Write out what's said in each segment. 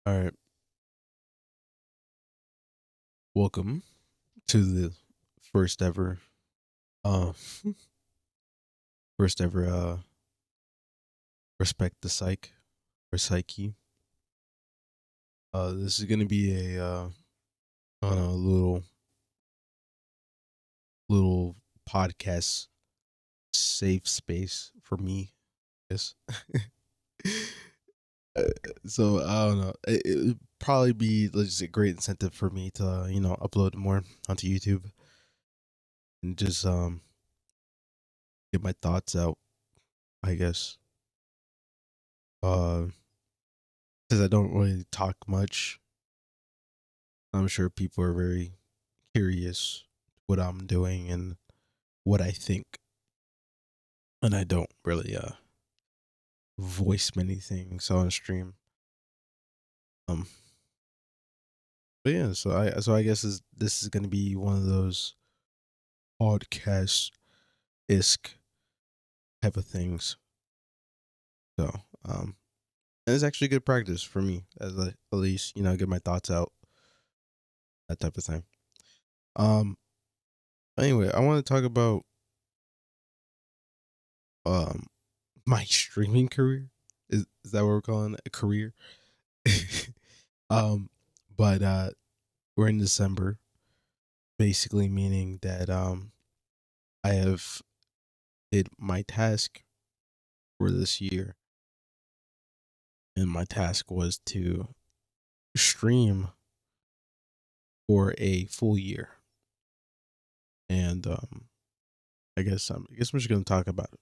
All right. Welcome to the first ever uh first ever respect the psych or psyche. This is gonna be a I don't know, little podcast safe space for me. Yes. Uh, so I don't know. It would probably be just a great incentive for me to upload more onto YouTube and just get my thoughts out. I guess because I don't really talk much. I'm sure people are very curious what I'm doing and what I think, and I don't really voice many things on stream. Um, but yeah, so I guess this is gonna be one of those podcast isk type of things. So and it's actually good practice for me as at least get my thoughts out, that type of thing. Um, anyway, I want to talk about um my streaming career. Is that what we're calling it? A career? um, but we're in December, basically meaning that I have did my task for this year, and my task was to stream for a full year. And I guess we're just gonna talk about it.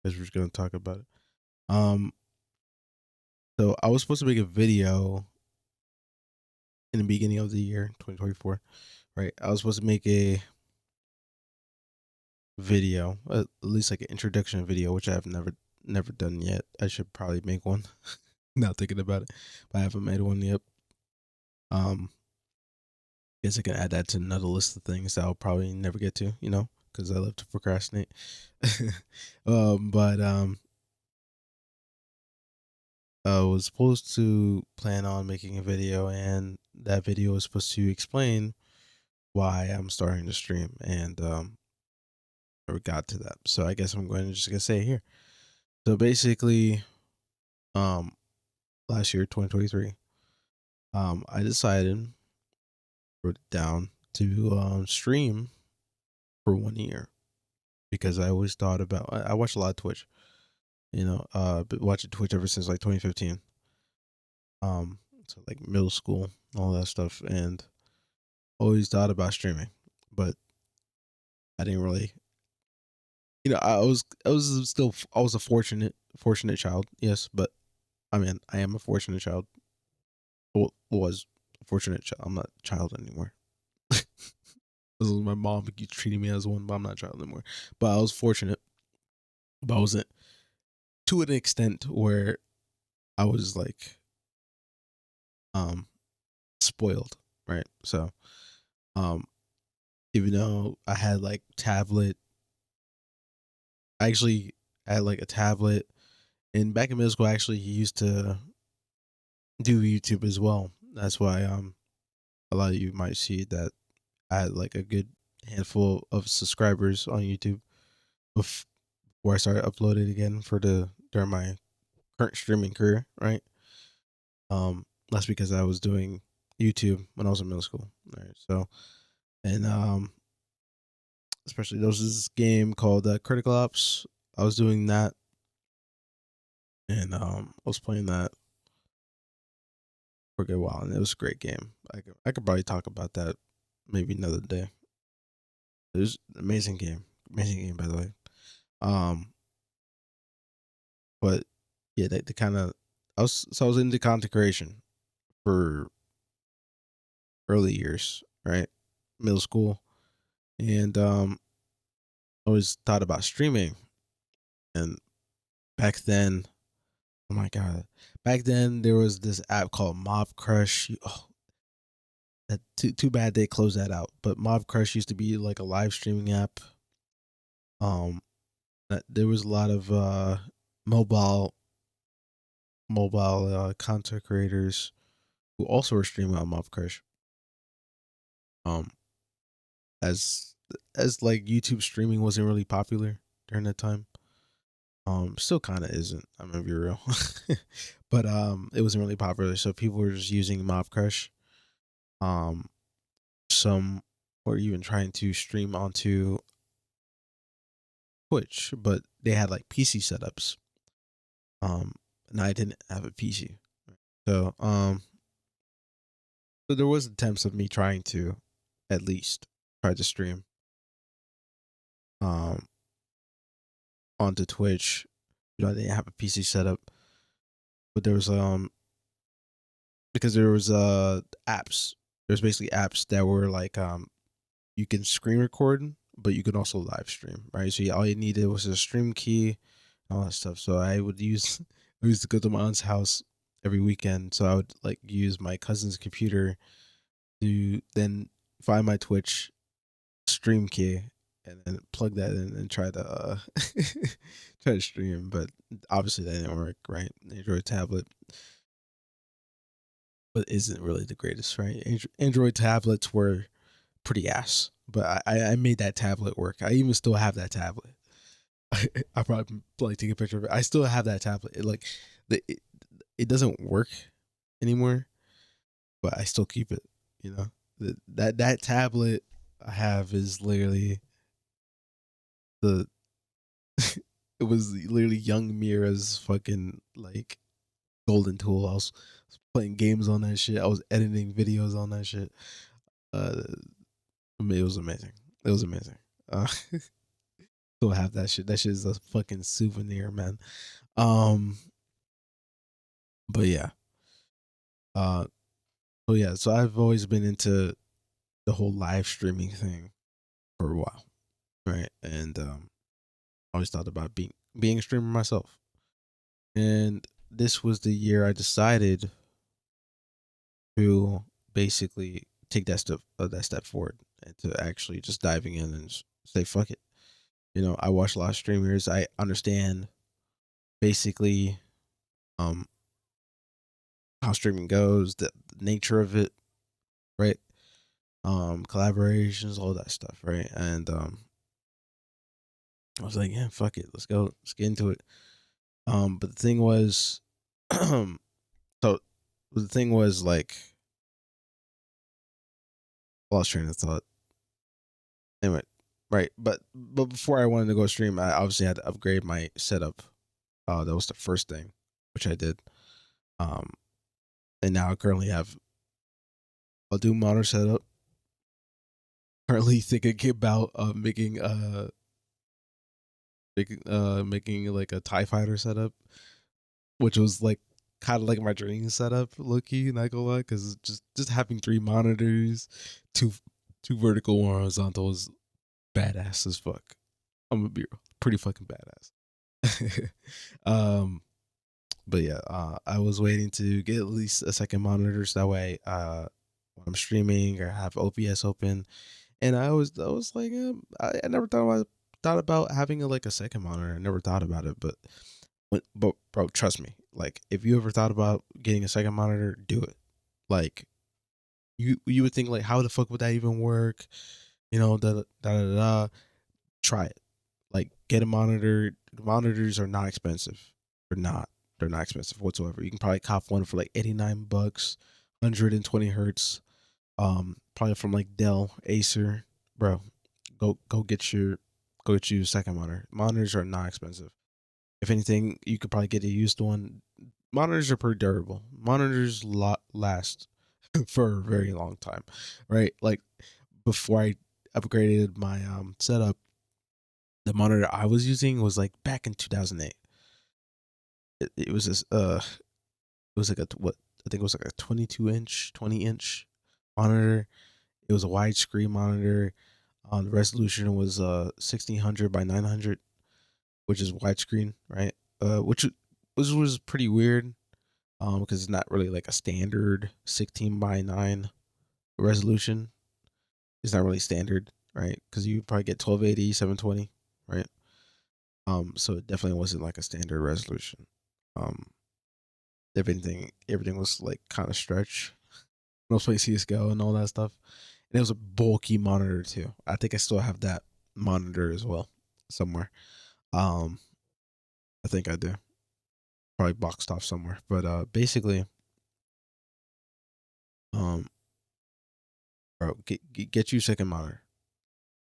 I guess we're just gonna talk about it. Um, so I was supposed to make a video in the beginning of the year, 2024. Right? I was supposed to make a video, at least like an introduction video, which I have never done yet. I should probably make one. Not thinking about it, but I haven't made one yet. Um, guess I can add that to another list of things that I'll probably never get to, because I love to procrastinate. But I was supposed to plan on making a video, and that video was supposed to explain why I'm starting to stream, and never got to that. So I guess I'm going to just gonna say it here. So basically, um, last year, 2023, I decided, wrote it down to stream for 1 year because I always thought about. I watch a lot of Twitch. Been watching Twitch ever since like 2015. So like middle school, all that stuff, and always thought about streaming, but I didn't really. I was a fortunate child, yes, but I mean, I am a fortunate child. Well, was a fortunate child. I'm not a child anymore. This is my mom keeps treating me as one, but I'm not a child anymore. But I was fortunate, but I wasn't to an extent where I was like um spoiled, right? So um even though I had like tablet, I actually had like a tablet, and back in middle school I actually used to do YouTube as well. That's why a lot of you might see that I had like a good handful of subscribers on YouTube before I started uploading again for the during my current streaming career, right? That's because I was doing YouTube when I was in middle school, right? So, and especially there was this game called Critical Ops. I was doing that, and I was playing that for a good while, and it was a great game. I could probably talk about that maybe another day. It was an amazing game by the way. Um, but yeah, they kind of I was into content creation for early years, right? Middle school, and I always thought about streaming, and back then, oh my god, back then there was this app called Mob Crush. Oh, that too bad they closed that out. But Mob Crush used to be like a live streaming app. Um, there was a lot of mobile content creators. who also were streaming on Mob Crush. Um, as like YouTube streaming wasn't really popular during that time. Still kind of isn't. I'm gonna be real, but it wasn't really popular, so people were just using Mob Crush. Um, some were even trying to stream onto Twitch, but they had like PC setups. And I didn't have a PC, so so there was attempts of me trying to, at least, try to stream um onto Twitch. I didn't have a PC setup, but there was because there was apps. There's basically apps that were like you can screen record, but you can also live stream, right? So all you needed was a stream key, all that stuff. So I would use I used to go to my aunt's house every weekend. So I would like use my cousin's computer to then find my Twitch stream key and then plug that in and try to try to stream. But obviously that didn't work, right? Android tablet, but isn't really the greatest, right? Android tablets were pretty ass, but I made that tablet work. I even still have that tablet. I probably like take a picture of it. I still have that tablet. The it, it doesn't work anymore, but I still keep it. You know, that tablet I have is literally the it was literally young Mira's fucking like golden tool. I was playing games on that shit. I was editing videos on that shit. Uh, I mean, it was amazing. It was amazing. Still have that shit. That shit is a fucking souvenir, man. Um, but yeah. Uh, so yeah. So I've always been into the whole live streaming thing for a while, right? And I always thought about being a streamer myself. And this was the year I decided to basically take that step forward and to actually just diving in and say fuck it. You know, I watch a lot of streamers. I understand basically um how streaming goes, the nature of it, right? Collaborations, all that stuff, right? And I was like, yeah, fuck it, let's go, let's get into it. But the thing was, so the thing was like, I lost train of thought. Anyway, right? But before I wanted to go stream, I obviously had to upgrade my setup. That was the first thing, which I did. Um, and now I currently have a Doom monitor setup. Currently thinking about making like a TIE fighter setup, which was like kind of like my dream setup, low key, not gonna lie, because just having three monitors, two two vertical, one horizontal is badass as fuck. I'm gonna be real, pretty fucking badass. um, but yeah, I was waiting to get at least a second monitor so that way, when I'm streaming or have OBS open, and I was like, I never thought about having like a second monitor. I never thought about it, but bro, trust me. Like, if you ever thought about getting a second monitor, do it. Like, you would think like, how the fuck would that even work? You know, da da da da. Try it. Like, get a monitor. The monitors are not expensive. They're not. They're not expensive whatsoever. You can probably cop one for like $89, 120 hertz. Probably from like Dell, Acer, bro. Go get you a second monitor. Monitors are not expensive. If anything, you could probably get a used one. Monitors are pretty durable. Monitors last for a very long time, right? Like, before I upgraded my setup, the monitor I was using was like back in 2008. It was this it was like a what I think it was like a 20 inch monitor. It was a widescreen monitor. The resolution was 1600 by 900, which is widescreen, right? Which was pretty weird, because it's not really like a standard 16 by 9 resolution. It's not really standard, right? Because you probably get 1280, 720, right? So it definitely wasn't like a standard resolution. Um, everything was like kind of stretch. when I was playing CS:GO and all that stuff. And it was a bulky monitor too. I think I still have that monitor as well somewhere. Um, I think I do. Probably boxed off somewhere. But basically, um, bro, get you a second monitor.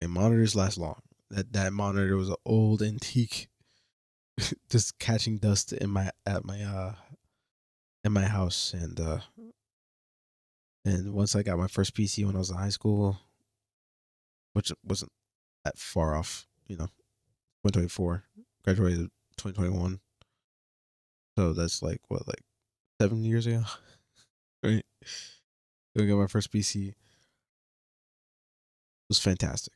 And monitors last long. That monitor was an old antique, just catching dust in my house, and once I got my first PC when I was in high school, which wasn't that far off, 2024, graduated 2021, so that's like what, like 7 years ago, right? I got my first PC. It was fantastic,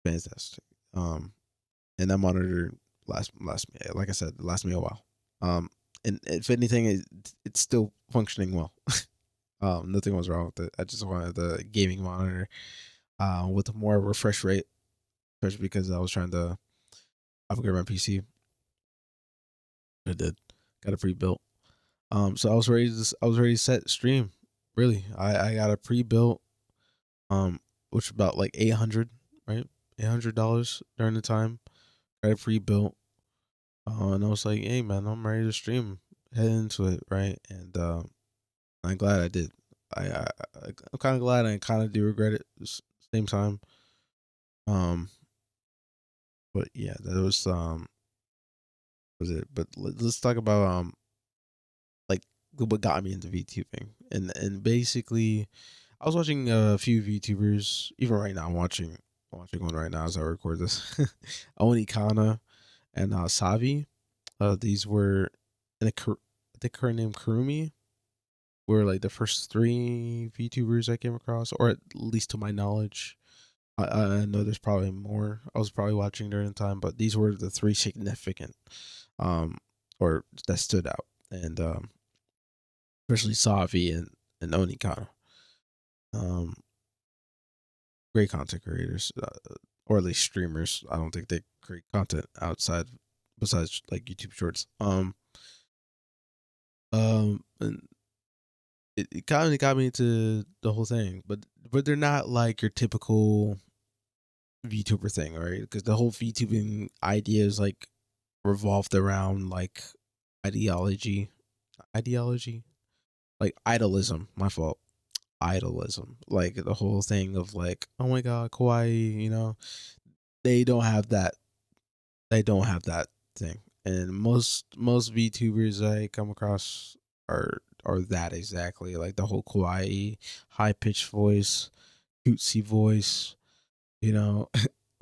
fantastic. And that monitor last me, like I said, last me a while. Um, and if anything, it's still functioning well. Nothing was wrong with it. I just wanted the gaming monitor, with a more refresh rate, especially because I was trying to upgrade my PC. I did, got it pre-built. So I was ready to set stream. Really, I got a pre-built, which about like 800, right? $800 during the time. Got it pre-built. And I was like, hey man, I'm ready to stream. Head into it, right? And I'm glad I did. I'm kind of glad, I kind of do regret it at the same time. Um, but yeah, that was it. But let's talk about like what got me into VTubing, and basically, I was watching a few VTubers. Even right now, I'm watching one right now as I record this. Onikana and Savi. These were, and I think her name Kurumi, were like the first three VTubers I came across, or at least to my knowledge. I know there's probably more. I was probably watching during the time, but these were the three significant, um, or that stood out, and especially Savi and Onikana. Um, Great content creators, or at least streamers. I don't think they create content outside, besides like YouTube Shorts. And it kind of got me into the whole thing, but they're not like your typical VTuber thing, right? Because the whole VTubing idea is like revolved around like ideology, ideology, like idolism. My fault, idolism. Like the whole thing of like, oh my god, kawaii. They don't have that. They don't have that thing, and most VTubers I come across are that exactly, like the whole kawaii, high pitched voice, cutesy voice, you know,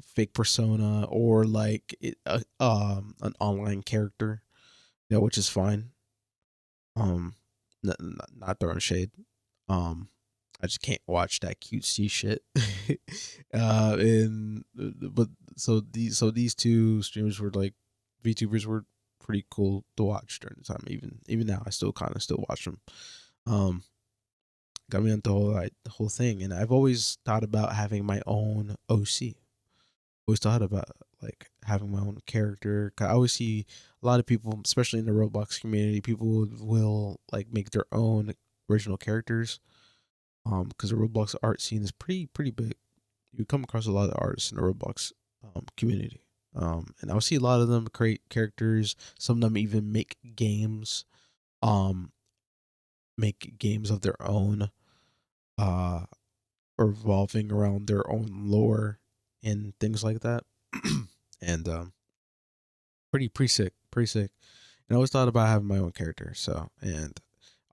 fake persona, or like an online character, which is fine. Um, not throwing shade. Um, I just can't watch that cutesy shit. And but these two streamers were like, VTubers were pretty cool to watch during the time. Even now, I still kind of still watch them. Um, got me into the whole thing, and I've always thought about having my own OC. Always thought about like having my own character. 'Cause I always see a lot of people, especially in the Roblox community, people will like make their own original characters. Because the Roblox art scene is pretty big. You come across a lot of artists in the Roblox community. And I'll see a lot of them create characters. Some of them even um, make games of their own, uh, revolving around their own lore and things like that. And pretty sick, pretty sick. And I always thought about having my own character. So, and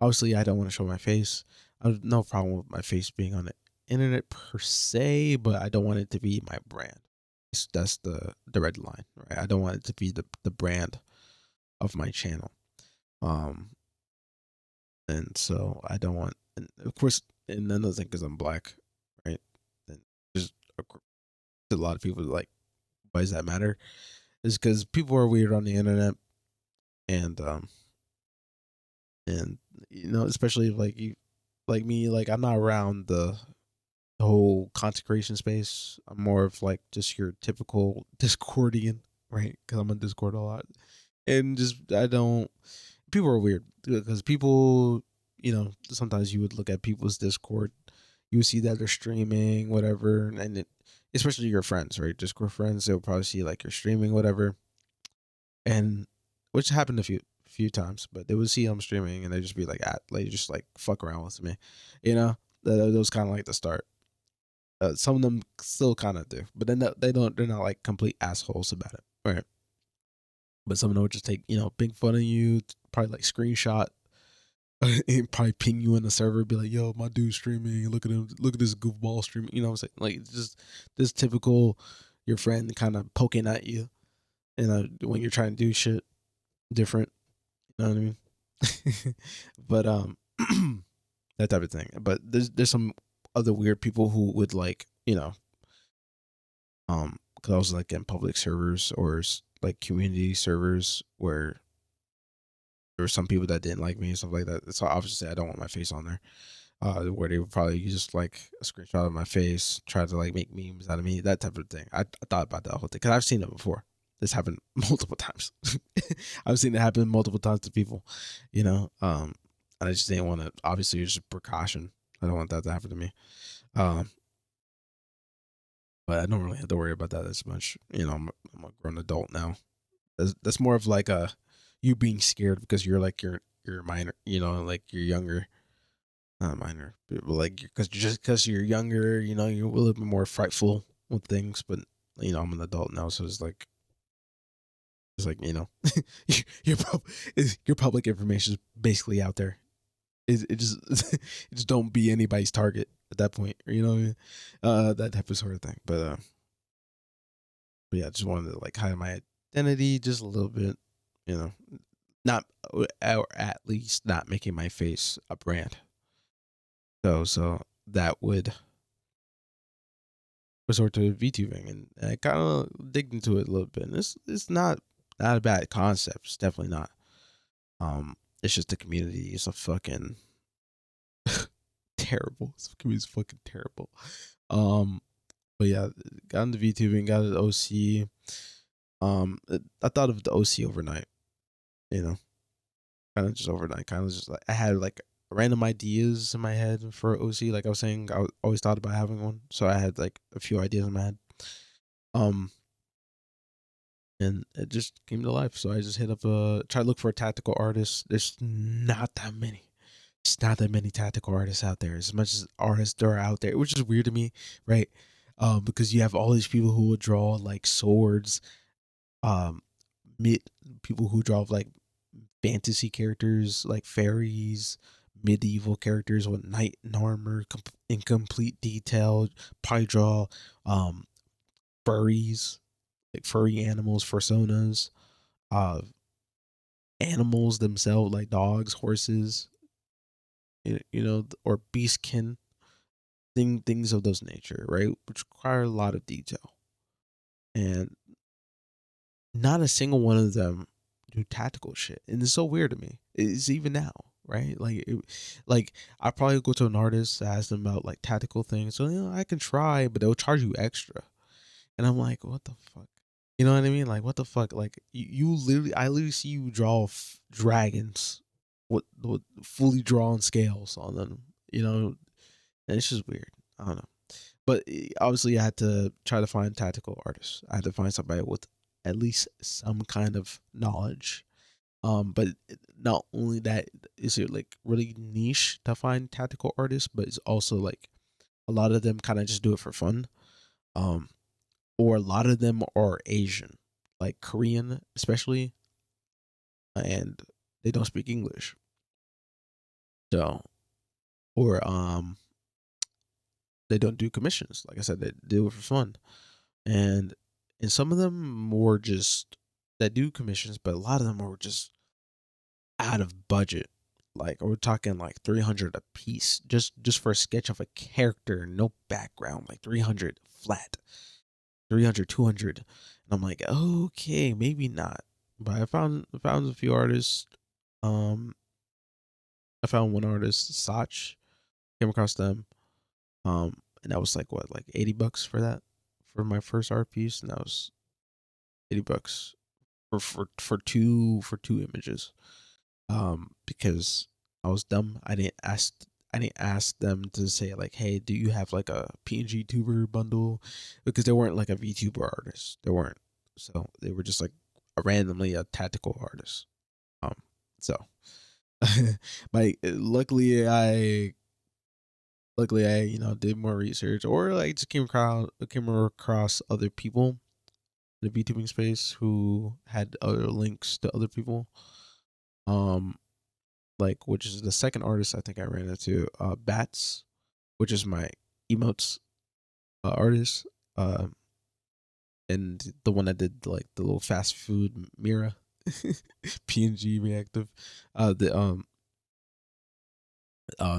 obviously, I don't want to show my face. I have no problem with my face being on the internet per se, but I don't want it to be my brand. That's the red line, right? I don't want it to be the brand of my channel. Um, and so I don't want, and of course, and another thing, because I'm black, right? And just a lot of people are like, why does that matter? Is because people are weird on the internet, and and especially like you, like me, like I'm not around the whole content creation space. I'm more of like just your typical Discordian, right? Because I'm on Discord a lot, and just I don't. People are weird because people. sometimes you would look at people's Discord, you would see that they're streaming, whatever, and especially your friends, right? Discord friends, they'll probably see like you're streaming, whatever, and which happened a few times, but they would see I'm streaming and they just be like, just like fuck around with me, you know. That was kind of like the start. Some of them still kind of do, but then they don't. They're not like complete assholes about it, right? But some of them would just take big fun of you, probably like screenshot and probably ping you in the server, be like, "Yo, my dude's streaming. Look at him. Look at this goofball streaming." You know what I'm saying? Like it's just this typical your friend kind of poking at you, when you're trying to do shit different. You know what I mean? But that type of thing. But there's some other weird people who would like because I was like in public servers or like community servers where there were some people that didn't like me and stuff like that. So obviously I don't want my face on there. Where they would probably just like a screenshot of my face, try to like make memes out of me, that type of thing. I thought about that whole thing because I've seen it before. This happened multiple times. I've seen it happen multiple times to people, and I just didn't want to. Obviously, it's just precaution. I don't want that to happen to me. Um, but I don't really have to worry about that as much. I'm a grown adult now. That's more of like a you being scared because you're minor. Like you're younger. Not minor, but like because you're younger. You're a little bit more frightful with things. But I'm an adult now, so it's like your your public information is basically out there. It just it just don't be anybody's target at that point. You know what I mean? That type of sort of thing. But yeah, I just wanted to like hide my identity just a little bit, you know, not or at least not making my face a brand. So that would resort to VTubing, and I kind of digged into it a little bit. And it's not a bad concept. It's definitely not. It's just the community is a fucking terrible. The community's fucking terrible. Um, but yeah, got into VTubing, got into OC. I thought of the OC overnight. You know, kind of just overnight. Kind of just like I had like random ideas in my head for OC. Like I was saying, always thought about having one, so I had like a few ideas in my head. Um, and it just came to life. So I just hit up try to look for a tactical artist. There's not that many. It's not that many tactical artists out there. As much as artists there are out there, which is weird to me, right? Because you have all these people who will draw like swords, um, mid people who draw like fantasy characters like fairies, medieval characters with knight and armor in complete detail. Probably draw um furries, like furry animals, personas, uh, animals themselves like dogs, horses, or beastkin, things of those nature, right? Which require a lot of detail, and not a single one of them do tactical shit, and it's so weird to me. It's even now, right? Like I probably go to an artist, ask them about like tactical things, so I can try, but they'll charge you extra, and I'm like, what the fuck? You know what I mean? Like, what the fuck? Like, I literally see you draw dragons with fully drawn scales on them. And it's just weird. I don't know. But obviously, I had to try to find tactical artists. I had to find somebody with at least some kind of knowledge. But not only that, is it like really niche to find tactical artists, but it's also like a lot of them kind of just do it for fun. Um, or a lot of them are Asian, like Korean especially, and they don't speak English. So, or they don't do commissions. Like I said, they do it for fun, and some of them were just that do commissions, but a lot of them were just out of budget. Like we're talking like 300 a piece, just for a sketch of a character, no background, like 300 flat. 300, 200, and I'm like, okay, maybe not. But I found a few artists. um I found one artist, Sach, came across them. And that was like what, like $80 for that, for my first art piece, and that was $80 for two images. Because I was dumb. I didn't ask them to say like, "Hey, do you have like a PNG tuber bundle?" Because they weren't like a VTuber artist. They weren't. So they were just like randomly a tactical artist. Um, so like luckily I did more research, or like just came across other people in the VTubing space who had other links to other people. Um, like which is the second artist I think I ran into, Bats, which is my emotes artist, and the one that did like the little fast food Mira PNG reactive. The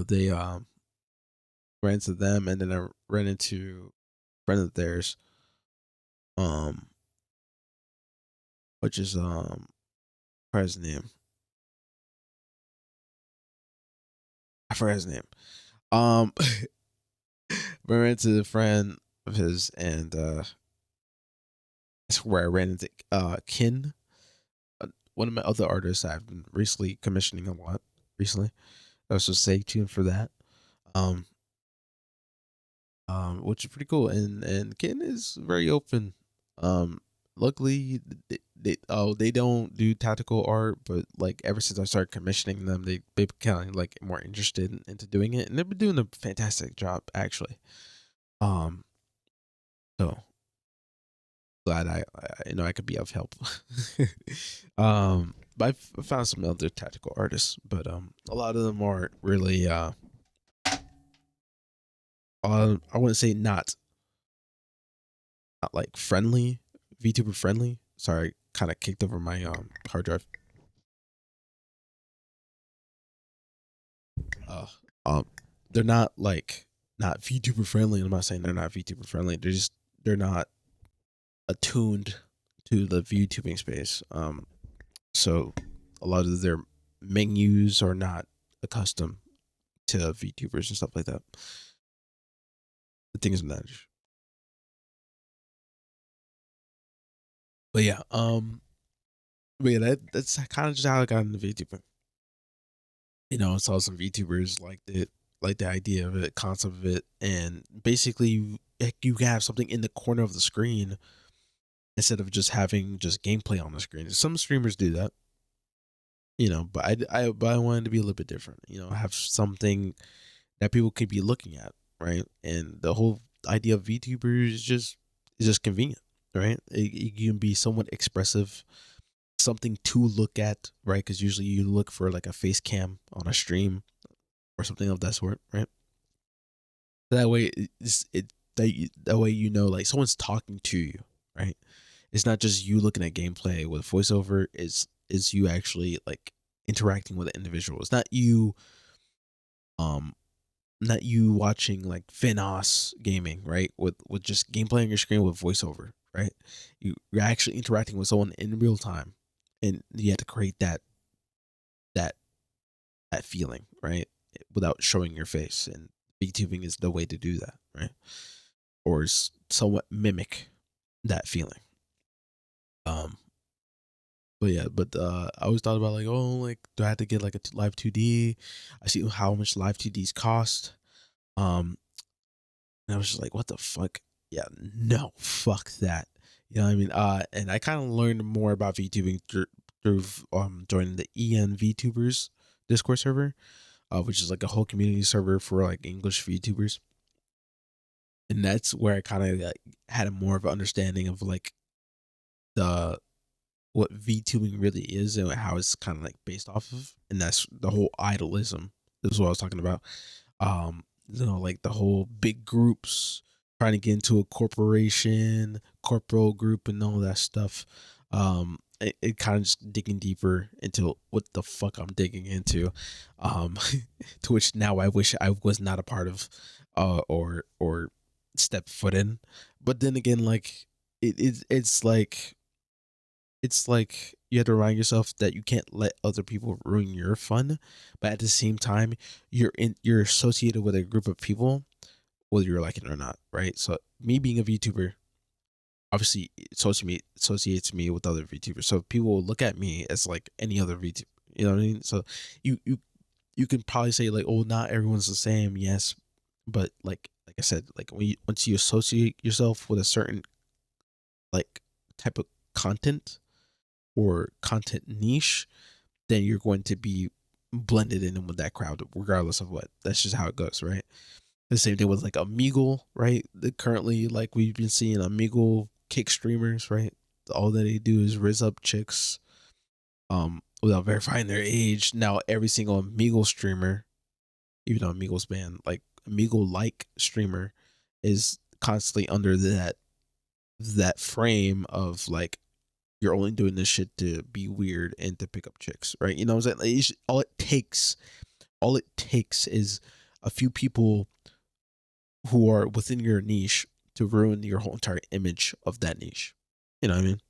they ran into them, and then I ran into a friend of theirs, um, which is what his name? I forgot his name. Um, but I ran into a friend of his, and that's where I ran into Kin, one of my other artists I've been recently commissioning a lot recently. I was just stay tuned for that. Um, which is pretty cool. And Ken is very open. Um, luckily they don't do tactical art, but like ever since I started commissioning them, they become like more interested into doing it, and they've been doing a fantastic job actually. Um, so glad I could be of help. But I've found some other tactical artists, but a lot of them aren't really I wouldn't say not like friendly, VTuber friendly. Sorry, kind of kicked over my hard drive. Uh, um, they're not like not VTuber friendly. I'm not saying they're not VTuber friendly. They're not attuned to the VTubing space. So a lot of their menus are not accustomed to VTubers and stuff like that. The things of that. But yeah, that's kind of just how I got into VTubing. Saw some VTubers liked it, like the idea of it, concept of it, and basically you can have something in the corner of the screen instead of just having just gameplay on the screen. Some streamers do that, but I wanted to be a little bit different. Have something that people could be looking at, right? And the whole idea of VTubers is just convenient, right? It can be somewhat expressive, something to look at, right? Because usually you look for like a face cam on a stream or something of that sort, right? That way, that way like someone's talking to you, right? It's not just you looking at gameplay with voiceover. Is you actually like interacting with the individual. It's um not you watching like Finos gaming, right? With just gameplay on your screen with voiceover, right? You're actually interacting with someone in real time, and you have to create that that feeling, right? Without showing your face, and VTubing is the way to do that, right? Or somewhat mimic that feeling. Um, but yeah, I always thought about like, oh, like do I have to get like a live 2D? I see how much live 2Ds cost. Um, and I was just like, what the fuck? Yeah, no, fuck that. You know what I mean? And I kind of learned more about VTubing through joining the EN VTubers Discord server, which is like a whole community server for like English VTubers. And that's where I kind of like, had a more of an understanding of like the what VTubing really is and how it's kind of like based off of, and that's the whole idolism. This is what I was talking about. Like the whole big groups trying to get into a corporation, corporal group, and all that stuff. It kind of just digging deeper into what the fuck I'm digging into, um, to which now I wish I was not a part of, or step foot in. But then again, like it's like you have to remind yourself that you can't let other people ruin your fun, but at the same time you're associated with a group of people, whether you're like it or not, right? So me being a VTuber obviously associates me with other VTubers, so people will look at me as like any other VTuber. You know what I mean? So you you can probably say like, oh, not everyone's the same, yes, but like I said, like once you associate yourself with a certain like type of content or content niche, then you're going to be blended in with that crowd regardless of what. That's just how it goes, right? The same thing with like Omegle, right? Currently, like we've been seeing Omegle kick streamers, right? All that they do is rizz up chicks, without verifying their age. Now every single Omegle streamer, even though Omegle's banned, like Omegle like streamer, is constantly under that frame of like, you're only doing this shit to be weird and to pick up chicks, right? You know what I'm saying? Like, all it takes is a few people who are within your niche to ruin your whole entire image of that niche. You know what I mean?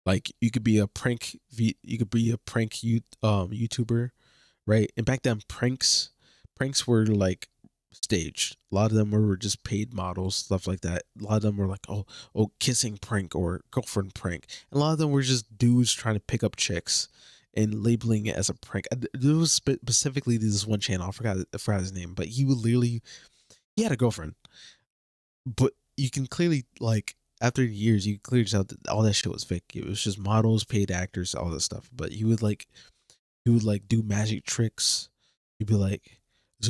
Like you could be a YouTuber, right? And back then pranks were like staged. A lot of them were just paid models, stuff like that. A lot of them were like, oh, kissing prank or girlfriend prank. And a lot of them were just dudes trying to pick up chicks and labeling it as a prank. There was specifically this one channel, I forgot his name, but he had a girlfriend, but you can clearly, like, after years, you can clearly tell that all that shit was fake. It was just models, paid actors, all this stuff. But he would like do magic tricks. He'd be like,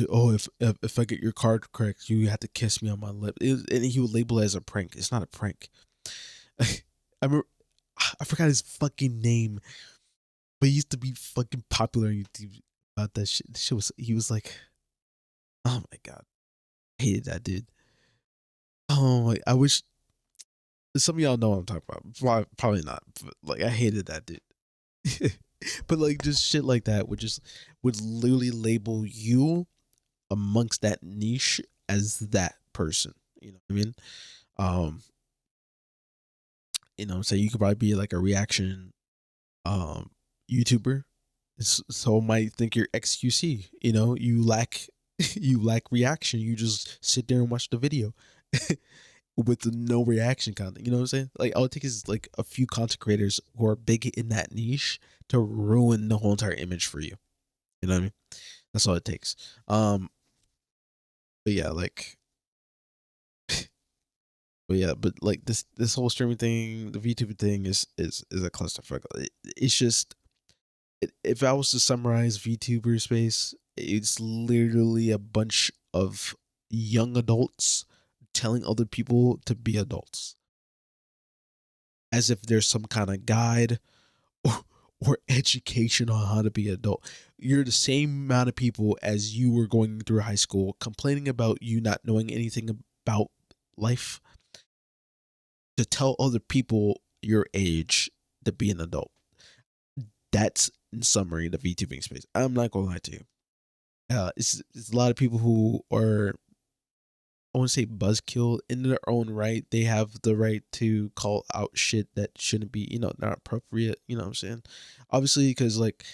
oh, if I get your card correct, you have to kiss me on my lip. And he would label it as a prank. It's not a prank. I remember, I forgot his fucking name, but he used to be fucking popular on YouTube about that shit. He was like, oh my god, I hated that dude. Oh my, I wish some of y'all know what I'm talking about. Probably not, but like I hated that dude. But like just shit like that would literally label you amongst that niche as that person. You know what I mean? Um, so you could probably be like a reaction YouTuber. So might think you're XQC. You lack you lack reaction. You just sit there and watch the video. With the no reaction content. You know what I'm saying? Like all it takes is like a few content creators who are big in that niche to ruin the whole entire image for you. You know what I mean? That's all it takes. But yeah, like but like this whole streaming thing, the VTuber thing is a clusterfuck. It's just if I was to summarize VTuber space, it's literally a bunch of young adults telling other people to be adults, as if there's some kind of guide or, or education on how to be an adult. You're the same amount of people as you were going through high school complaining about you not knowing anything about life, to tell other people your age to be an adult. That's in summary the VTubing space. I'm not gonna lie to you. It's a lot of people who are, I want to say, buzzkill in their own right. They have the right to call out shit that shouldn't be, not appropriate. You know what I'm saying? Obviously, because like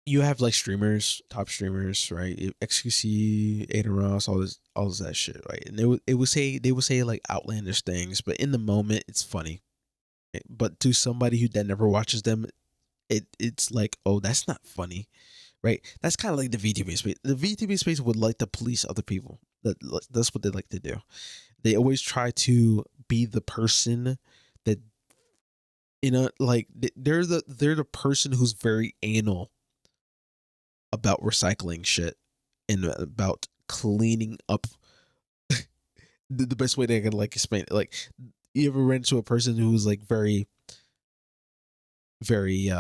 you have like streamers, top streamers, right? XQC, Aiden Ross, all this that shit, right? And they would say like outlandish things, but in the moment, it's funny. Right? But to somebody who then never watches them, it's like, oh, that's not funny, right? That's kind of like the VTuber space. The VTuber space would like to police other people. That's what they like to do. They always try to be the person that, like they're the person who's very anal about recycling shit and about cleaning up. The best way they can like explain it, like, you ever ran into a person who's like very very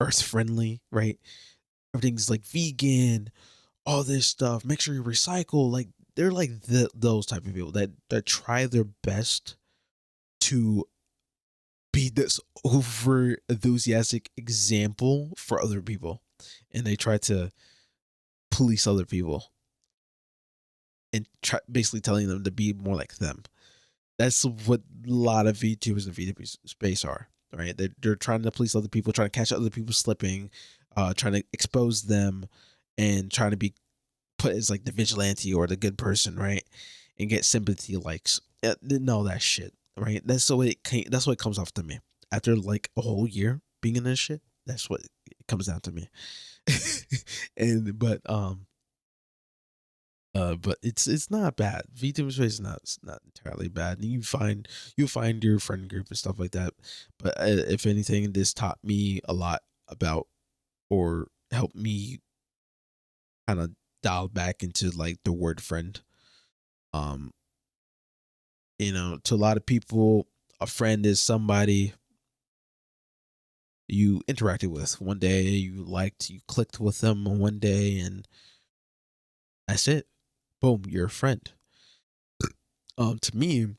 earth friendly, right? Everything's like vegan, all this stuff, make sure you recycle. Like they're like those type of people that try their best to be this over enthusiastic example for other people, and they try to police other people and try basically telling them to be more like them. That's what a lot of VTubers and VTuber space are, right? They're trying to police other people, trying to catch other people slipping, trying to expose them, and trying to be put as like the vigilante or the good person, right? And get sympathy likes. No, that shit, right? That's what it comes off to me after like a whole year being in this shit. That's what it comes down to me. and but it's not bad. VTuber space is not, it's not entirely bad. And you find your friend group and stuff like that. But if anything, this taught me a lot about, or helped me kind of dial back into like the word friend. Um, to a lot of people, a friend is somebody you interacted with one day, you clicked with them one day, and that's it. Boom, you're a friend. To me,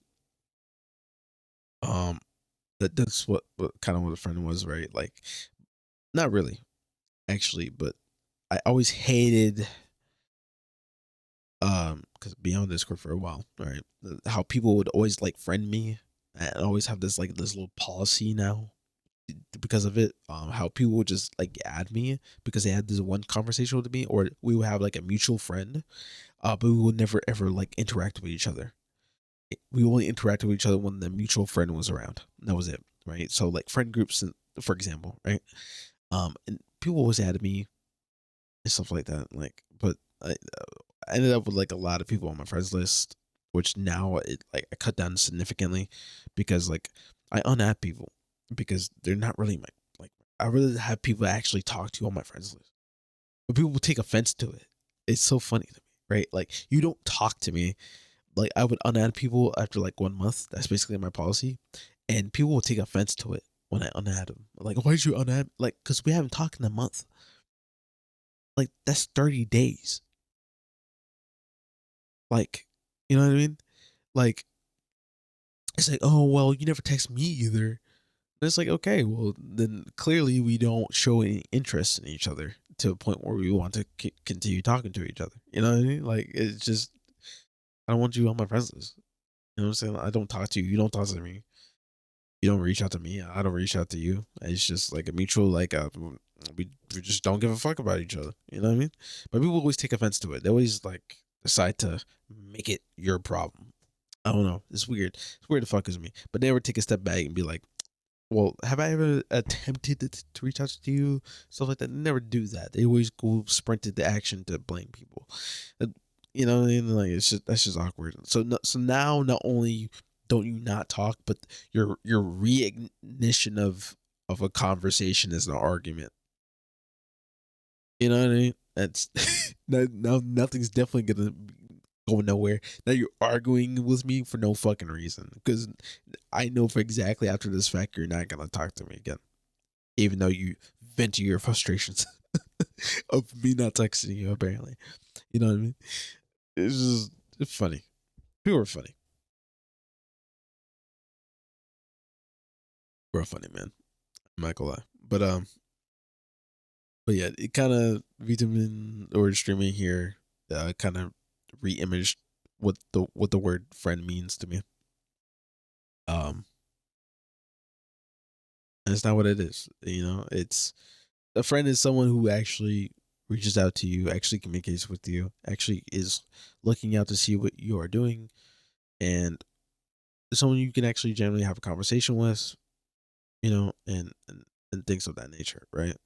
um, that's what kind of what a friend was, right? Like, not really, actually, but I always hated, because being on Discord for a while, right? How people would always like friend me, and always have this like this little policy now because of it. How people would just like add me because they had this one conversation with me, or we would have like a mutual friend, but we would never ever like interact with each other. We only interacted with each other when the mutual friend was around. That was it, right? So like friend groups, for example, right? And people always added me and stuff like that. Like, but I ended up with like a lot of people on my friends list, which now it like I cut down significantly because like I unadd people because they're not really my like. I really have people actually talk to on my friends list, but people will take offense to it. It's so funny to me, right? Like you don't talk to me. Like I would unadd people after like 1 month. That's basically my policy, and people will take offense to it when I unadd them. Like, why did you unadd? Like, because we haven't talked in a month. Like that's 30 days. Like, you know what I mean? Like, it's like, oh well, you never text me either. And it's like, okay, well then clearly we don't show any interest in each other to a point where we want to continue talking to each other. You know what I mean? Like, it's just I don't want you on my friends list. You know what I'm saying? I don't talk to you. You don't talk to me. You don't reach out to me. I don't reach out to you. It's just like a mutual, like, we just don't give a fuck about each other. You know what I mean? But people always take offense to it. They always like decide to make it your problem. I don't know. It's weird. It's weird to fuck with me. But they never take a step back and be like, well, have I ever attempted to reach out to you? Stuff like that. They never do that. They always go sprint into action to blame people. Uh, You know what I mean? Like it's just that's just awkward. So so now not only don't you not talk, but your reignition of a conversation is an argument. You know what I mean? That's now nothing's definitely gonna go nowhere. Now you're arguing with me for no fucking reason because I know for exactly after this fact you're not gonna talk to me again, even though you vent to your frustrations of me not texting you. Apparently, you know what I mean? It's just it's funny. People are funny. We're funny, man. I'm not gonna lie, but yeah, it kind of vitamin or streaming here, kind of re-imaged what the word friend means to me. Um, and it's not what it is. It's a friend is someone who actually reaches out to you, actually communicates with you, actually is looking out to see what you are doing, and someone you can actually generally have a conversation with, and things of that nature, right?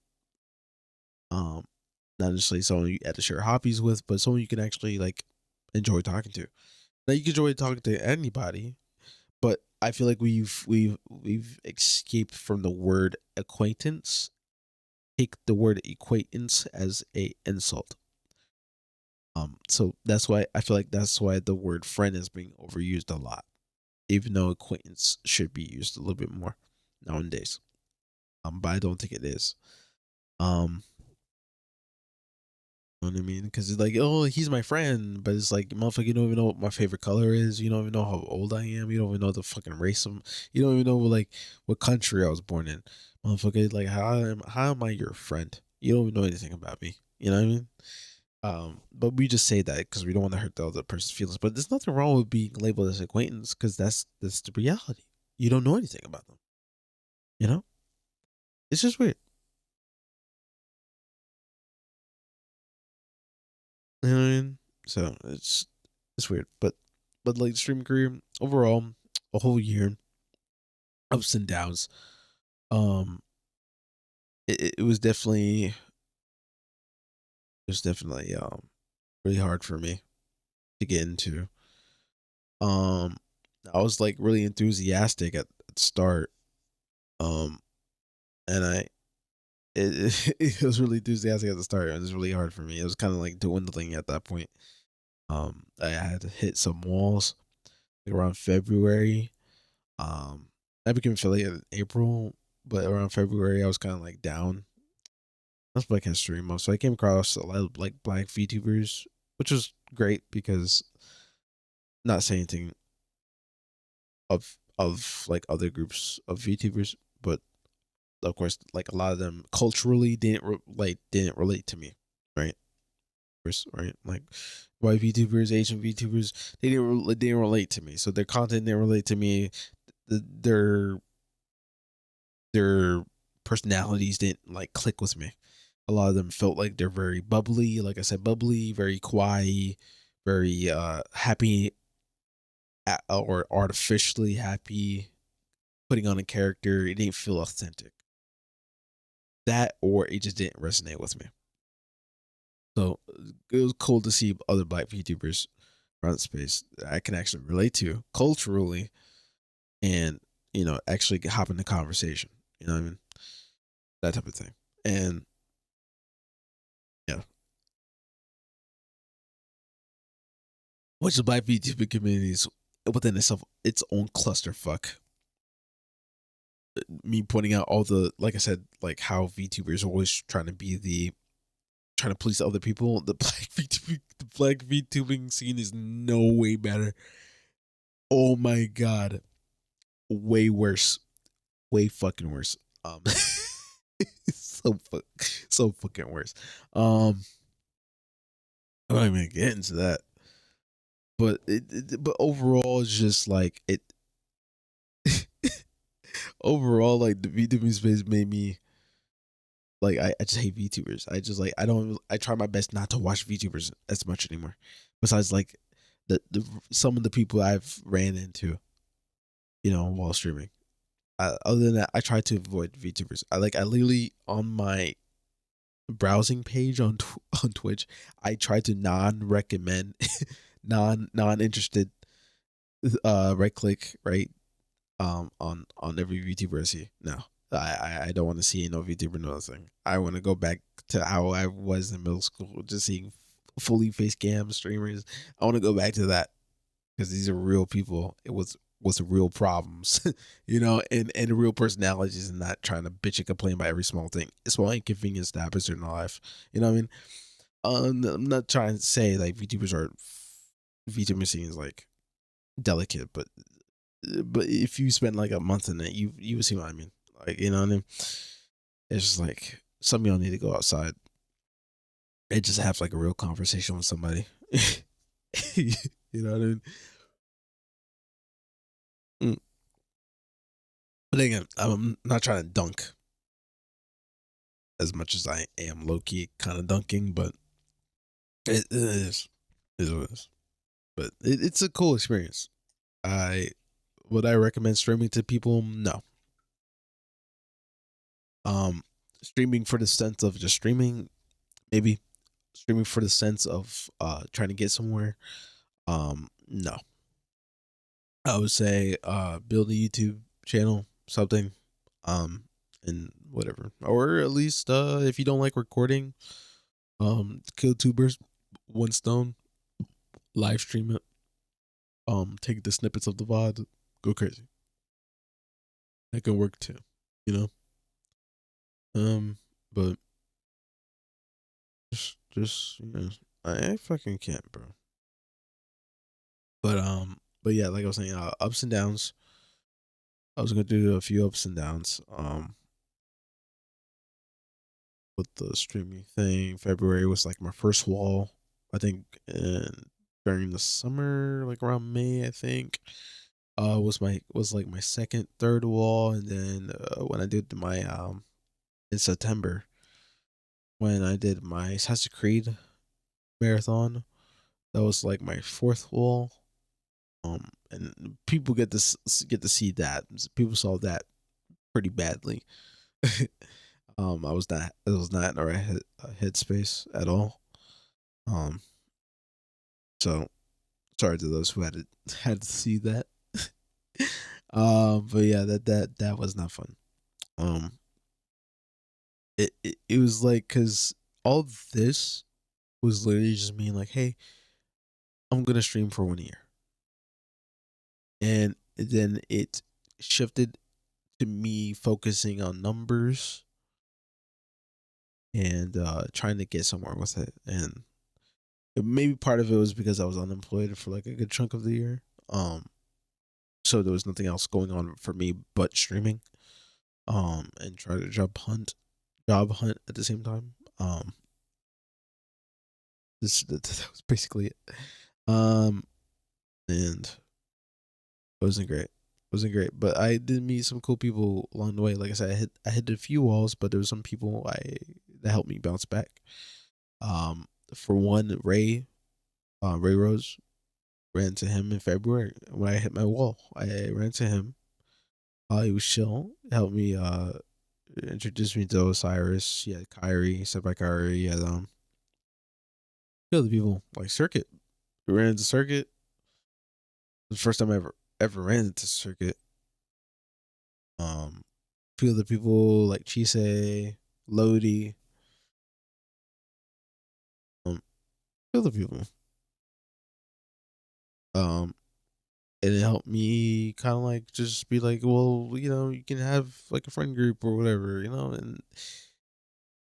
Um, Not necessarily someone you had to share hobbies with, but someone you can actually like enjoy talking to. Now you can enjoy talking to anybody, but I feel like we've escaped from the word acquaintance. Take the word acquaintance as a insult. So that's why I feel like that's why the word friend is being overused a lot, even though acquaintance should be used a little bit more nowadays. But I don't think it is. Um, you know what I mean? Because it's like, oh, he's my friend, but it's like, motherfucker, you don't even know what my favorite color is. You don't even know how old I am. You don't even know the fucking race. You don't even know like what country I was born in. Motherfucker, like how am I your friend? You don't even know anything about me. You know what I mean? But we just say that because we don't want to hurt the other person's feelings. But there's nothing wrong with being labeled as acquaintance because that's the reality. You don't know anything about them. You know, it's just weird. You know what I mean? So it's weird, but like streaming career overall, a whole year, ups and downs. Um, it was definitely really hard for me to get into. Um, I was like really enthusiastic at the start. Um, and it was really enthusiastic at the start. It was really hard for me. It was kind of like dwindling at that point. I had to hit some walls like around February. Um, I became affiliated in April, but around February I was kind of like down. That's Black History Month, so I came across a lot of like black VTubers, which was great because not saying anything of like other groups of VTubers, but of course, like a lot of them culturally didn't relate to me, right? Right, like white VTubers, Asian VTubers, they didn't relate to me, so their content didn't relate to me. Their their personalities didn't like click with me. A lot of them felt like they're very bubbly, like I said, bubbly, very quiet, very happy or artificially happy, putting on a character. It didn't feel authentic. That or it just didn't resonate with me. So it was cool to see other black VTubers around the space that I can actually relate to culturally and, actually hop in the conversation. You know what I mean? That type of thing. And yeah, which the black VTuber community is within itself its own clusterfuck. Me pointing out all the, like I said, like how VTubers are always trying to please other people. The black VTubing scene is no way better. Oh my god, way worse, way fucking worse. So so fucking worse. I'm not even get into that, but but overall, it's just like it. Overall, like the VTubing space made me like I just hate VTubers. I just like I try my best not to watch VTubers as much anymore. Besides, like the some of the people I've ran into, while streaming. Other than that, I try to avoid VTubers. I literally on my browsing page on on Twitch, I try to non recommend, non interested, right click right on every VTuber I see. No, I don't want to see no VTuber nothing. I want to go back to how I was in middle school, just seeing fully face cam streamers. I want to go back to that because these are real people. It was real problems, and real personalities, and not trying to bitch and complain about every small thing, small inconvenience that happens in their life. You know what I mean? I'm not trying to say like VTuber scene is like delicate, but if you spend like a month in it, you would see what I mean. Like, you know what I mean? It's just like some of y'all need to go outside and just have like a real conversation with somebody. You know what I mean? Mm. But again, I'm not trying to dunk as much as I am low key kind of dunking, but it is what it is. But it's a cool experience. I Would I recommend streaming to people? No. Um, Streaming for the sense of just streaming, maybe. Streaming for the sense of trying to get somewhere. No. I would say build a YouTube channel, something, and whatever. Or at least if you don't like recording, kill tubers, one stone, live stream it. Take the snippets of the VOD, go crazy. That can work too, you know. But just I fucking can't, bro. But yeah, like I was saying, ups and downs. I was gonna do a few ups and downs. With the streaming thing, February was like my first wall. I think, and during the summer, like around May, I think, was like my second, third wall, and then when I did my in September when I did my Assassin's Creed marathon, that was like my fourth wall. And people get to see that. People saw that pretty badly. I was not in the right headspace at all. Um, so sorry to those who had to see that. But yeah, that was not fun. Um, it was like because all this was literally just me like, hey, I'm gonna stream for 1 year, and then it shifted to me focusing on numbers and trying to get somewhere with it. And maybe part of it was because I was unemployed for like a good chunk of the year. So there was nothing else going on for me but streaming. And try to job hunt at the same time. That was basically it. Um, and it wasn't great. It wasn't great, but I did meet some cool people along the way. Like I said, I hit a few walls, but there was some people I that helped me bounce back. Um, for one, Ray Rose, ran to him in February when I hit my wall. I ran to him. He was chill. Helped me. Introduced me to Osiris. He had Kyrie, said by Kyrie. He had few other people like Circuit. We ran into Circuit. The first time I ever ran into Circuit. Few other people like Chise, Lodi. Few other people. Um, and it helped me kind of like just be like, well, you can have like a friend group or whatever, and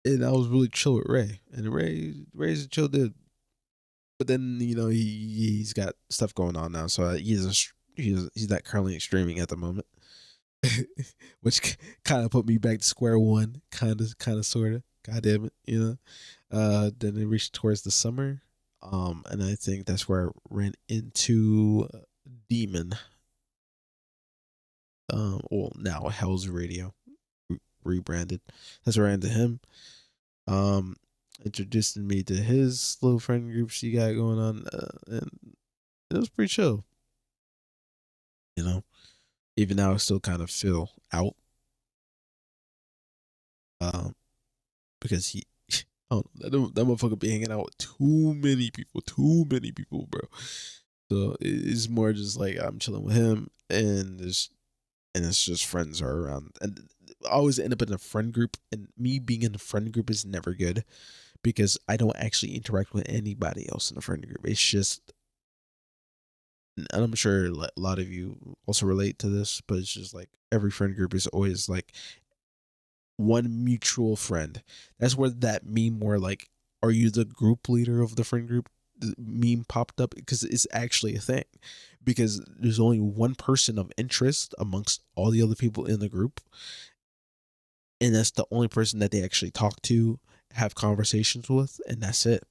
I was really chill with Ray, and Ray's a chill dude. But then he's got stuff going on now, so he's not currently streaming at the moment, which kind of put me back to square one, kind of sort of. God damn it. Then it reached towards the summer, and I think that's where I ran into Demon. Well, now Hell's Radio, rebranded. That's where I ran into him. Um, Introduced me to his little friend group she got going on, and it was pretty chill. Even now I still kind of feel out, um, because he, oh, that motherfucker be hanging out with too many people, bro. So it's more just like I'm chilling with him, and it's just friends are around, and I always end up in a friend group, and me being in a friend group is never good because I don't actually interact with anybody else in the friend group. It's just, and I'm sure a lot of you also relate to this, but it's just like every friend group is always like one mutual friend. That's where that meme where like, are you the group leader of the friend group? The meme popped up because it's actually a thing. Because there's only one person of interest amongst all the other people in the group, and that's the only person that they actually talk to, have conversations with, and that's it.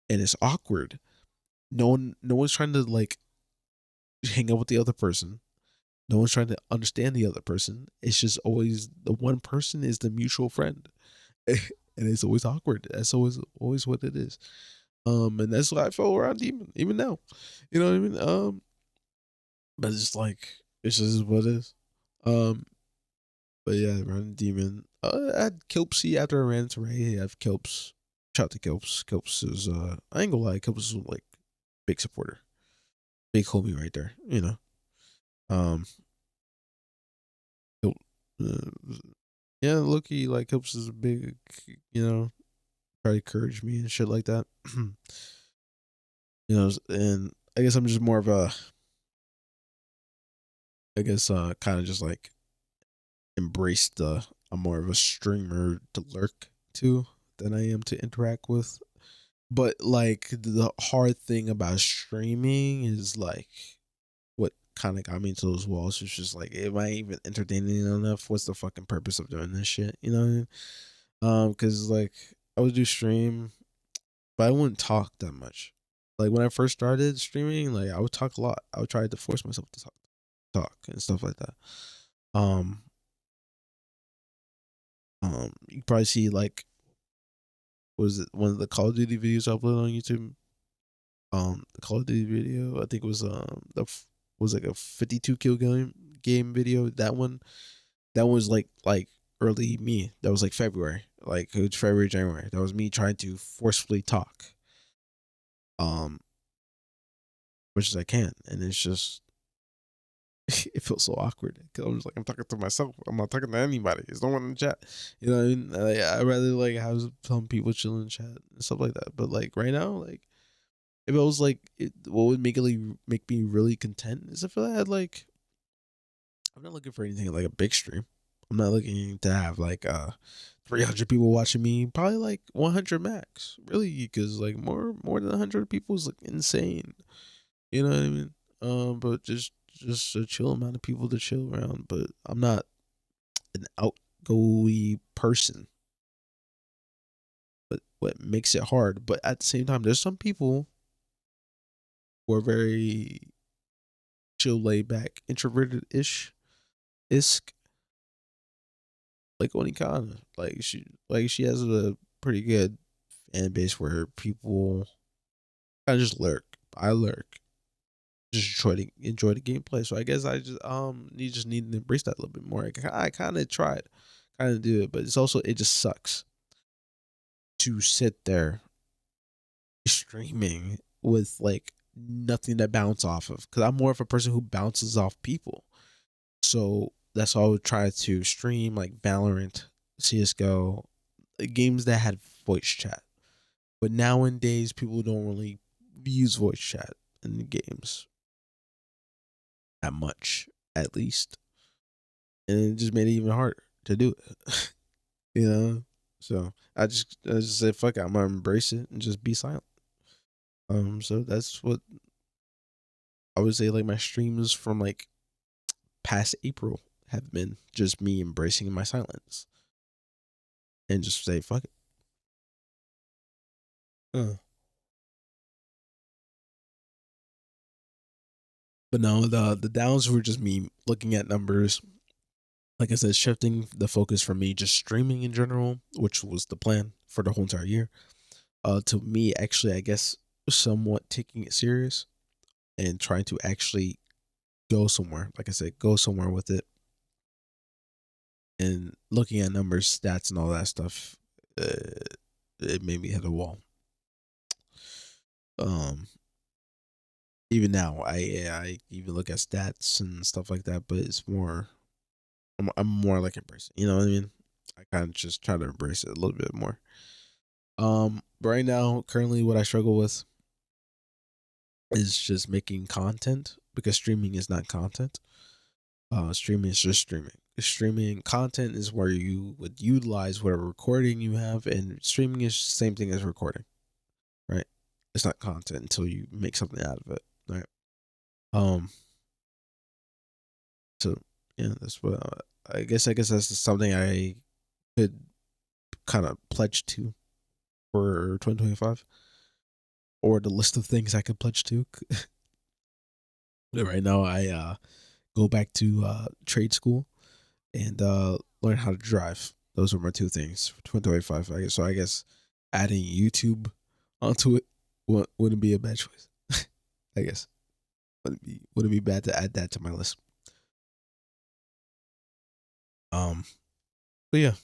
And it's awkward. No one's trying to like hang out with the other person. No one's trying to understand the other person. It's just always the one person is the mutual friend. And it's always awkward. That's always what it is. And that's what I felt around Demon, even now. You know what I mean? But it's like it's just what it is. Um, but yeah, around Demon. I had Kilpsy after I ran into Ray. I have Kilps. Shout out to Kilps. Kilps is I ain't gonna lie, Kilps is like big supporter. Big homie right there, Um Kilp, yeah, Loki like Kilps is a big, you know, try to encourage me and shit like that. And I guess I'm just more of a, I guess, kind of just like embrace I'm more of a streamer to lurk to than I am to interact with. But like the hard thing about streaming is like what kind of got me into those walls. It's just like, am I even entertaining enough? What's the fucking purpose of doing this shit? You know what I mean? Because like I would do stream, but I wouldn't talk that much. Like when I first started streaming, like I would talk a lot. I would try to force myself to talk and stuff like that. Um, you probably see like, was it one of the Call of Duty videos I uploaded on YouTube? The Call of Duty video, I think it was was like a 52 kill game video. That one was like early me. That was like February, like it was February, January. That was me trying to forcefully talk, um, much as I can, and it's just it feels so awkward because I'm just like I'm talking to myself. I'm not talking to anybody. There's no one in the chat. You know what I mean? Like, I rather like have some people chill in the chat and stuff like that. But like right now, like if I was like, what would make me really content is if I had like I'm not looking for anything like a big stream. I'm not looking to have like 300 people watching me. Probably like 100 max. Really, because like more than 100 people is like insane. You know what I mean? But just a chill amount of people to chill around. But I'm not an outgoing person. But what makes it hard? But at the same time, there's some people who are very chill, laid back, introverted ish. Isk like Onikana. Like she has a pretty good fan base where people kind of just lurk. I lurk. Just enjoy the gameplay. So I guess I just you just need to embrace that a little bit more. I kind of tried, kind of do it, but it just sucks to sit there streaming with like nothing to bounce off of. Because I'm more of a person who bounces off people. So that's why I would try to stream like Valorant, CS:GO, games that had voice chat. But nowadays, people don't really use voice chat in the games that much, at least, and it just made it even harder to do it. you know, so I just said, "Fuck it, I'm gonna embrace it and just be silent." So that's what I would say. Like my streams from like past April have been just me embracing my silence and just say, "Fuck it." Uh. But no, the downs were just me looking at numbers. Like I said, shifting the focus from me just streaming in general, which was the plan for the whole entire year, to me actually, I guess, somewhat taking it serious and trying to actually go somewhere. Like I said, go somewhere with it and looking at numbers, stats, and all that stuff. It made me hit a wall. Um, Even now, I even look at stats and stuff like that, but it's more. I'm more like embracing. You know what I mean? I kind of just try to embrace it a little bit more. Right now, currently, what I struggle with is just making content because streaming is not content. Streaming is just streaming. Streaming content is where you would utilize whatever recording you have, and streaming is the same thing as recording, right? It's not content until you make something out of it, right? Um, so yeah, that's what I guess. I guess that's something I could kind of pledge to for 2025, or the list of things I could pledge to. Right now, I go back to trade school and learn how to drive. Those are my two things for 2025. I guess. So I guess adding YouTube onto it wouldn't be a bad choice. I guess wouldn't be bad to add that to my list. Um, but yeah,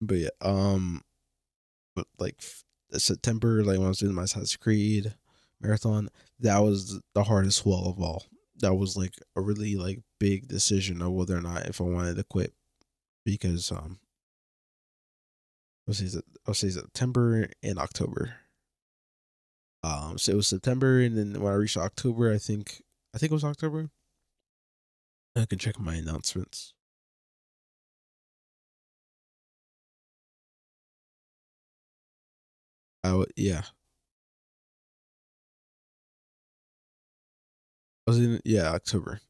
but yeah. But like September, like when I was doing my Assassin's Creed marathon, that was the hardest wall of all. That was like a really like big decision of whether or not if I wanted to quit because I'll say September and October. So it was September, and then when I reached October, I think it was October. I can check my announcements. Yeah, I was in October.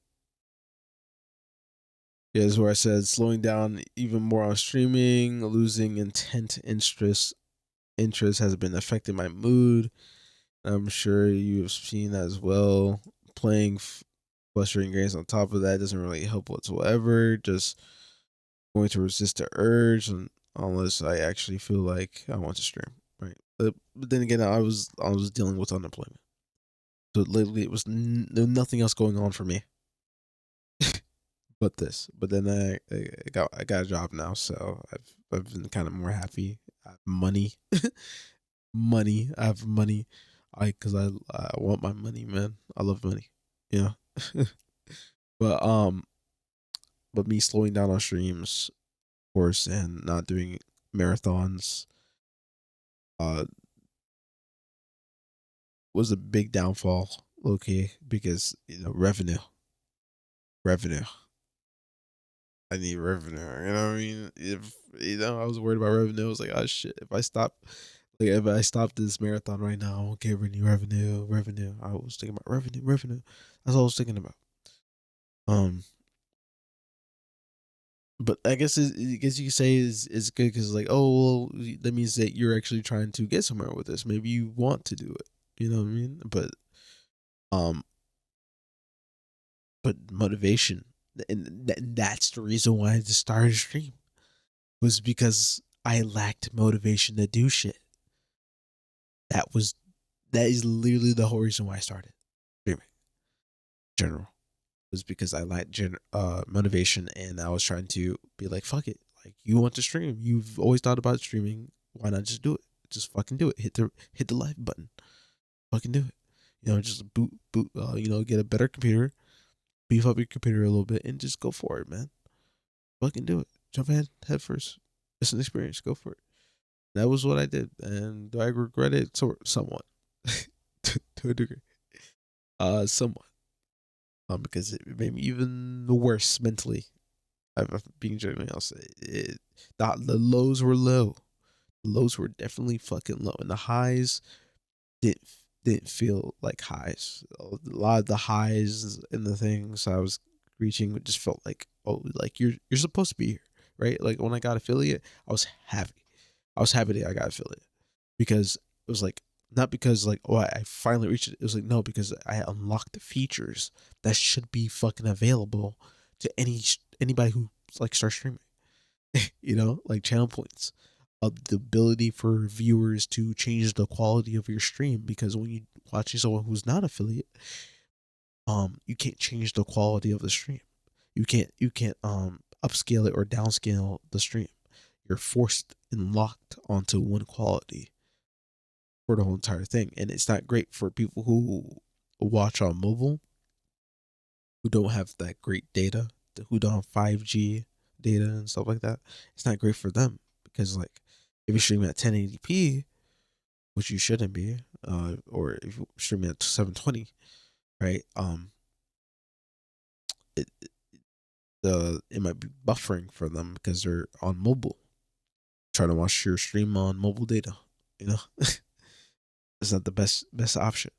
Yeah, is where I said slowing down even more on streaming, losing interest has been affecting my mood. I'm sure you've seen that as well. Playing frustrating games on top of that doesn't really help whatsoever. Just going to resist the urge, unless I actually feel like I want to stream, right? But then again, I was dealing with unemployment, so literally it was nothing else going on for me. but then I got a job now, so I've been kind of more happy. I have money, money. I have money. Because I want my money, man. I love money. Yeah. but but me slowing down on streams, of course, and not doing marathons, uh, was a big downfall. Okay, because revenue. I need revenue. You know what I mean? If I was worried about revenue, I was like, oh shit. If I stop this marathon right now, I won't get any revenue. I was thinking about revenue. That's all I was thinking about. Um, but I guess you could say is good because like, oh well, that means that you're actually trying to get somewhere with this. Maybe you want to do it. You know what I mean? Um, but motivation, and that's the reason why I just started a stream, was because I lacked motivation to do shit. That was that is literally the whole reason why I started streaming. General was because I lacked motivation, and I was trying to be like, fuck it, like you want to stream, you've always thought about streaming, why not just do it? Just fucking do it. Hit the live button. Fucking do it. Just boot. Get a better computer, beef up your computer a little bit, and just go for it, man. Fucking do it. Jump head first. It's an experience. Go for it. That was what I did, and do I regret it? Somewhat, to a degree. Somewhat. Because it made me even worse mentally. I'm being genuinely honest. The lows were low. The lows were definitely fucking low, and the highs didn't didn't feel like highs. A lot of the highs and the things I was reaching just felt like, oh, like you're supposed to be here, right? Like when I got affiliate, I was happy. I was happy that I got affiliate because it was like, not because like, oh, I finally reached it. It was like, no, because I unlocked the features that should be fucking available to anybody who like starts streaming. Like channel points, the ability for viewers to change the quality of your stream, because when you watching someone who's not affiliate, you can't change the quality of the stream. You can't upscale it or downscale the stream. You're forced and locked onto one quality for the whole entire thing, and it's not great for people who watch on mobile, who don't have that great data, who don't have 5G data and stuff like that. It's not great for them because like if you're streaming at 1080p, which you shouldn't be, or if you're streaming at 720, right? It it might be buffering for them because they're on mobile, trying to watch your stream on mobile data. You know, it's not the best option.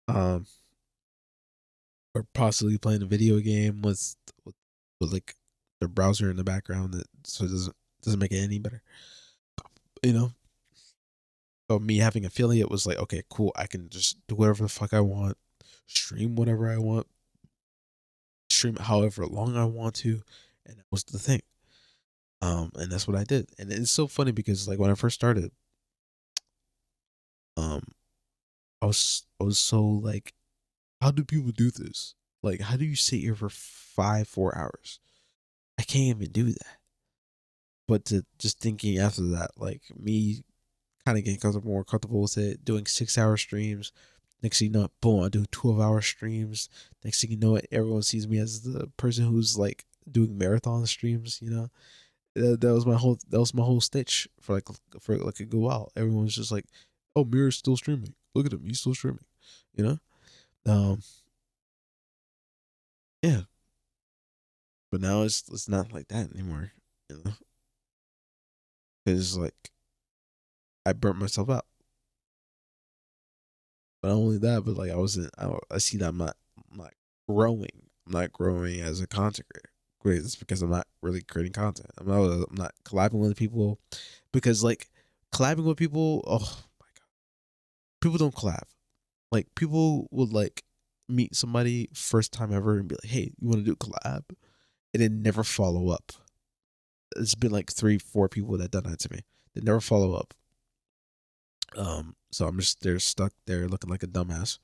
Um, or possibly playing a video game with like the browser in the background, so it doesn't make it any better. You know, so me having affiliate was like, okay, cool. I can just do whatever the fuck I want, stream whatever I want, stream however long I want to, and that was the thing. And that's what I did. And it's so funny because like when I first started, um, I was so like, how do people do this? Like, how do you sit here for 4 hours? I can't even do that. But to just thinking after that, like me kind of getting more comfortable with it, doing 6 hour streams. Next thing you know, boom, I do 12-hour streams. Next thing you know, everyone sees me as the person who's like doing marathon streams. That was my whole stitch for like a good while. Everyone's just like, "Oh, Mirror's still streaming. Look at him, he's still streaming." You know, um, yeah. But now it's not like that anymore. You know, because like I burnt myself out. But not only that, but like I see that I'm not growing. I'm not growing as a content creator. Great, it's because I'm not really creating content. I'm not collabing with people, because like collabing with people. Oh my god, people don't collab. Like people would like meet somebody first time ever and be like, "Hey, you want to do a collab?" And then never follow up. It's been like 3, 4 people that done that to me. They never follow up. So I'm just they're stuck there looking like a dumbass,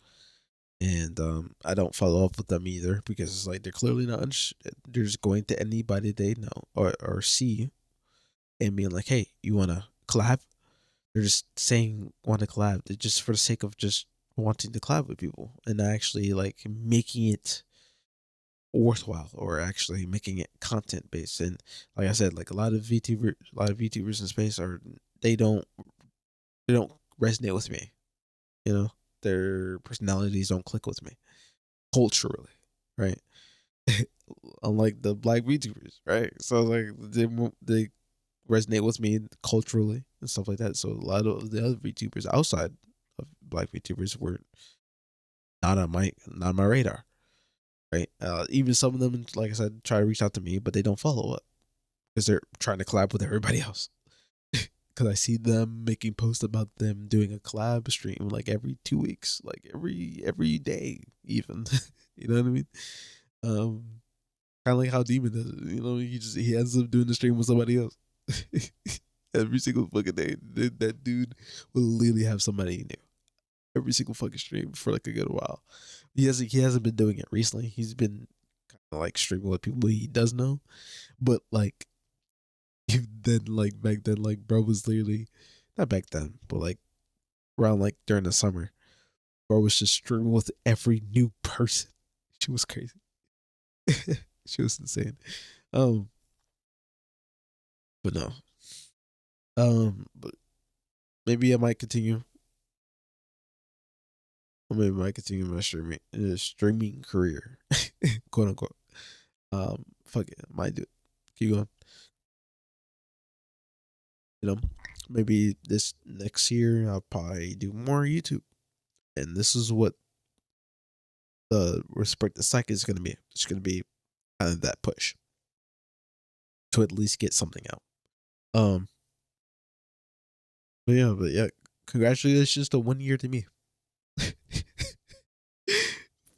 and I don't follow up with them either because it's like they're clearly not. They're just going to anybody they know or see and being like, "Hey, you want to collab?" They're just saying want to collab. They're just for the sake of just wanting to collab with people and actually like making it worthwhile or actually making it content based. And like I said, like a lot of VTubers in space are they don't they don't resonate with me. You know, their personalities don't click with me culturally, right? Unlike the black VTubers, right? So like they resonate with me culturally and stuff like that. So a lot of the other VTubers outside of black VTubers were not on my radar, right? Even some of them, like I said, try to reach out to me, but they don't follow up because they're trying to collab with everybody else. Because I see them making posts about them doing a collab stream like every 2 weeks, like every day, even. You know what I mean? Um, Kind of like how Demon does it. You know, he ends up doing the stream with somebody else. Every single fucking day, that dude will literally have somebody new every single fucking stream for like a good while. He hasn't been doing it recently. He's been kind of like streaming with people he does know, but like then like back then like bro was literally not back then, but like around like during the summer, bro was just streaming with every new person. She was crazy. She was insane. Um, but no. But maybe I might continue. Or maybe I might continue my streaming career, quote unquote. Fuck it, I might do it. Keep going. You know, maybe this next year I'll probably do more YouTube, and this is what the respect the psych is going to be. It's going to be kind of that push to at least get something out. Um, but yeah, congratulations to 1 year to me.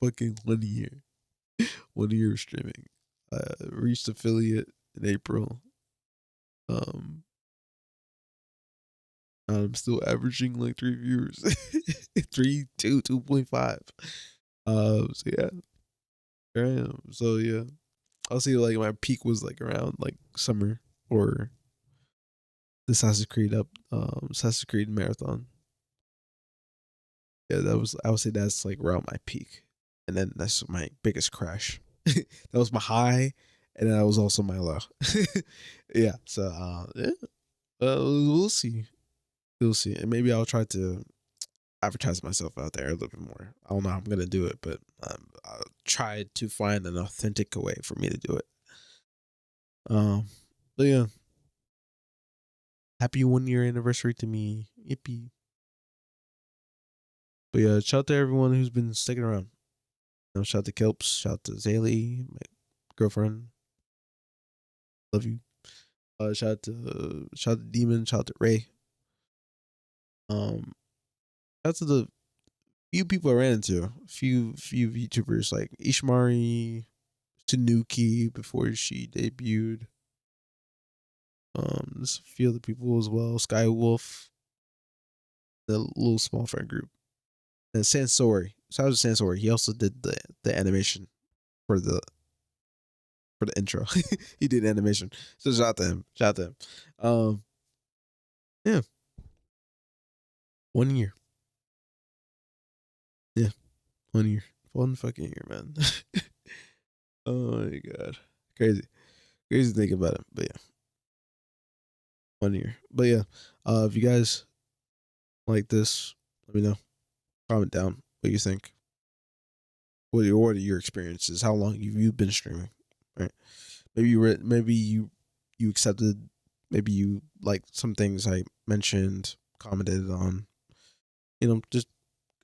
Fucking 1 year, 1 year of streaming. Reached affiliate in April. Um, I'm still averaging like 3 viewers, 2.5. So yeah, there I am. So yeah, I'll say like my peak was like around like summer or the Assassin's Creed marathon. Yeah, that was I would say that's like around my peak, and then that's my biggest crash. That was my high, and that was also my low. Yeah, so yeah, we'll see, we'll see, and maybe I'll try to advertise myself out there a little bit more. I don't know how I'm gonna do it, but I'll try to find an authentic way for me to do it. Um, but yeah, happy 1 year anniversary to me. Yippee. But yeah, shout out to everyone who's been sticking around. You know, shout out to Kelps, shout out to Zaylee, my girlfriend. Love you. Shout out to Demon, shout out to Ray. Um, shout out to the few people I ran into, few YouTubers like Ishmari, Tanuki before she debuted. There's a few other people as well. Skywolf, the little small friend group. And Sansori. Shout out to Sansori. He also did the animation for the intro. He did animation. So shout out to him. Shout out to him. Yeah. 1 year. Yeah. 1 year. 1 fucking year, man. Oh my god. Crazy. Crazy to think about it. But yeah. 1 year. But yeah. If you guys like this, let me know. Comment down what you think. What are your experiences? How long you been streaming? Right? Maybe you accepted. Maybe you like some things I mentioned, commented on. You know, just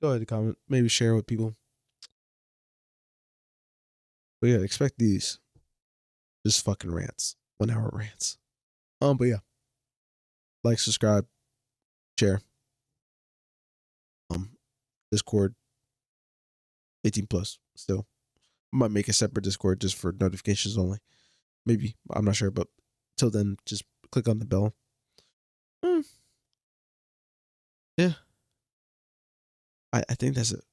go ahead and comment. Maybe share with people. But yeah, expect these just fucking rants, 1 hour rants. But yeah, like, subscribe, share. Um, Discord 18 plus. Still, I might make a separate Discord just for notifications only. Maybe I'm not sure, but till then, just click on the bell. Mm, yeah, I think that's it.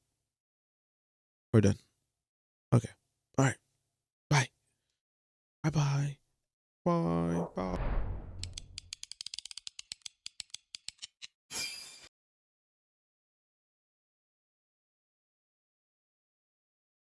We're done. Okay. All right. Bye. Bye. Bye. Bye. Bye.